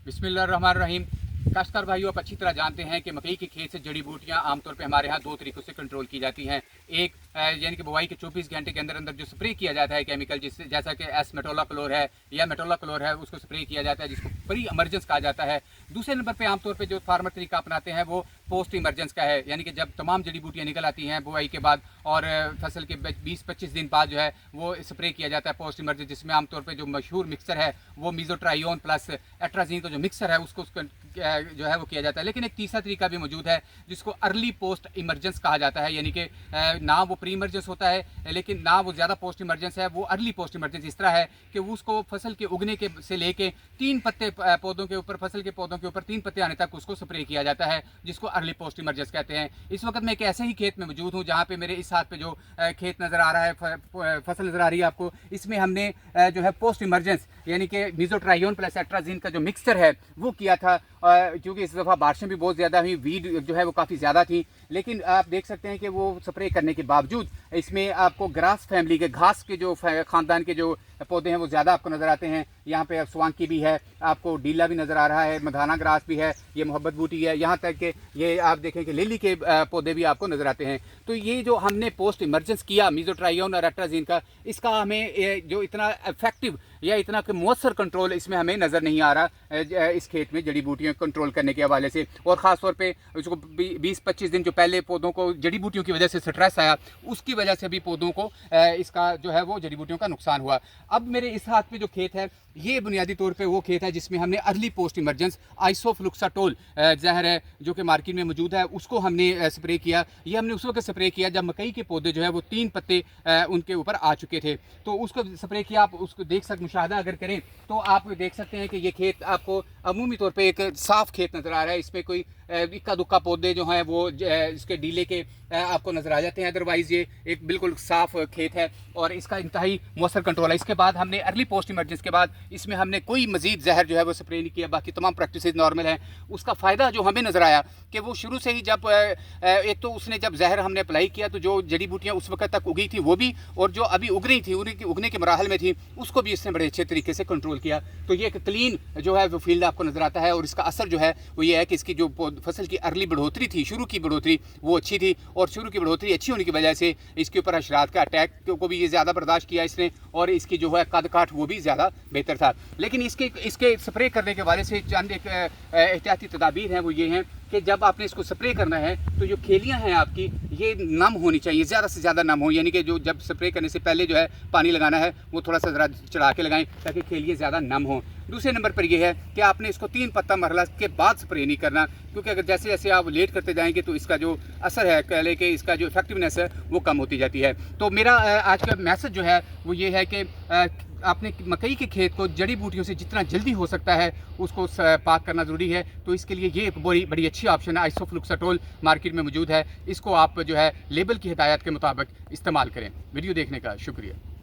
बिस्मिल्लाहिर्रहमानिर्रहीम। काश्तकार भाइयों, आप अच्छी तरह जानते हैं कि मकई के खेत से जड़ी बूटियां आमतौर पे हमारे यहाँ दो तरीक़ों से कंट्रोल की जाती हैं। एक यानी कि बुआई के 24 घंटे के अंदर अंदर जो स्प्रे किया जाता है केमिकल, जिससे जैसा कि एस-मेटोलाक्लोर है या मेटोलाक्लोर है, उसको स्प्रे किया जाता है, जिसको प्री इमरजेंस कहा जाता है। दूसरे नंबर पर आमतौर पर जो फार्मर तरीका अपनाते हैं वो पोस्ट इमरजेंस का है, यानी कि जब तमाम जड़ी बूटियाँ निकल आती हैं बुआई के बाद और फसल के 20-25 दिन बाद जो है वो स्प्रे किया जाता है पोस्ट इमरजेंस, जिसमें आमतौर पर जो मशहूर मिक्सर है वो मीज़ोट्राइयोन प्लस एट्राजीन का जो मिक्सर है उसको जो है वो किया जाता है। लेकिन एक तीसरा तरीका भी मौजूद है जिसको अर्ली पोस्ट इमरजेंस कहा जाता है, यानी कि ना वो प्री इमरजेंस होता है लेकिन ना वो ज़्यादा पोस्ट इमरजेंस है, वो अर्ली पोस्ट इमरजेंस इस तरह है कि उसको फसल के उगने के से लेके 3 पत्ते पौधों के ऊपर, फसल के पौधों के ऊपर 3 पत्ते आने तक उसको स्प्रे किया जाता है, जिसको अर्ली पोस्ट इमरजेंस कहते हैं। इस वक्त मैं एक ऐसे ही खेत में मौजूद हूँ जहाँ पे मेरे इस हाथ पे जो खेत नज़र आ रहा है, फसल नज़र आ रही है आपको, इसमें हमने जो है पोस्ट इमरजेंस यानी कि मीज़ोट्राइयोन प्लस एट्राजीन का जो मिक्सचर है वो किया था। क्योंकि इस दफ़ा बारिशें भी बहुत ज़्यादा हुई, वीड जो है वो काफ़ी ज़्यादा थी, लेकिन आप देख सकते हैं कि वो स्प्रे करने के बावजूद इसमें आपको ग्रास फैमिली के, घास के जो ख़ानदान के जो पौधे हैं वो ज़्यादा आपको नज़र आते हैं। यहाँ पे स्वांकी भी है, आपको डीला भी नज़र आ रहा है, मधाना ग्रास भी है, ये मोहब्बत बूटी है, यहाँ तक कि ये आप देखें कि लिली के पौधे भी आपको नज़र आते हैं। तो ये जो हमने पोस्ट इमरजेंस किया मीज़ोट्राइयोन और एट्राजीन का, इसका हमें जो इतना इफेक्टिव या इतना मुअस्सर कंट्रोल इसमें हमें नज़र नहीं आ रहा इस खेत में जड़ी बूटियों कंट्रोल करने के हवाले से। और ख़ास तौर पे उसको 20-25 दिन जो पहले पौधों को जड़ी बूटियों की वजह से स्ट्रेस आया, उसकी वजह से भी पौधों को इसका जो है वो जड़ी बूटियों का नुकसान हुआ। अब मेरे इस हाथ पे जो खेत है ये बुनियादी तौर पे वो खेत है जिसमें हमने अर्ली पोस्ट इमरजेंस आइसोफ्लुक्साटोल जहर है जो कि मार्केट में मौजूद है, उसको हमने स्प्रे किया। ये हमने उस वक्त स्प्रे किया जब मकई के पौधे जो है वो 3 पत्ते उनके ऊपर आ चुके थे, तो उसको स्प्रे किया। आप उसको देख सकते, मुशाहदा अगर करें तो आप देख सकते हैं कि ये खेत आपको अमूमी तौर पर एक साफ खेत नज़र आ रहा है। इसमें कोई इक्का दुक्का पौधे जो हैं वो इसके डीले के आपको नज़र आ जाते हैं, अदरवाइज़ ये एक बिल्कुल साफ़ खेत है और इसका इंतहाई मौसर कंट्रोल है। इसके बाद हमने अर्ली पोस्ट इमरजेंस के बाद इसमें हमने कोई मजीद जहर जो है वो स्प्रे नहीं किया, बाकी तमाम प्रैक्टिस नॉर्मल हैं। उसका फ़ायदा जो हमें नज़र आया कि वो शुरू से ही जब एक तो उसने जब जहर हमने अप्लाई किया तो जो जड़ी बूटियाँ उस वक्त तक उगी थी वो भी, और जो अभी उग रही थी उगने के मराहल में थी उसको भी इसने बड़े अच्छे तरीके से कंट्रोल किया। तो ये एक क्लीन जो है वो फील्ड आपको नज़र आता है और इसका असर जो है वो ये है कि इसकी जो फसल की अर्ली बढ़ोतरी थी, शुरू की बढ़ोतरी वो अच्छी थी, और शुरू की बढ़ोतरी अच्छी होने की वजह से इसके ऊपर हशरात का अटैक को भी ये ज़्यादा बर्दाश्त किया इसने, और इसकी जो है कद काठ वो भी ज़्यादा बेहतर था। लेकिन इसके स्प्रे करने के बारे से चंद एक एहतियाती तदाबीर हैं, वो ये हैं कि जब आपने इसको स्प्रे करना है तो जो खेलियां हैं आपकी ये नम होनी चाहिए, ज़्यादा से ज़्यादा नम हो, यानी कि जो जब स्प्रे करने से पहले जो है पानी लगाना है वो थोड़ा सा ज़रा चढ़ा के लगाएं ताकि खेलियाँ ज़्यादा नम हों। दूसरे नंबर पर यह है कि आपने इसको 3 पत्ता मरहला के बाद स्प्रे नहीं करना, क्योंकि अगर जैसे जैसे आप लेट करते जाएंगे तो इसका जो असर है, कह लें कि इसका जो इफेक्टिवनेस है वो कम होती जाती है। तो मेरा आज का मैसेज जो है वो ये है कि आपने मकई के खेत को जड़ी बूटियों से जितना जल्दी हो सकता है उसको पाक करना ज़रूरी है। तो इसके लिए ये एक बड़ी अच्छी ऑप्शन है, आइसोफ्लुक्साटोल मार्केट में मौजूद है। इसको आप जो है लेबल की हिदायत के मुताबिक इस्तेमाल करें। वीडियो देखने का शुक्रिया।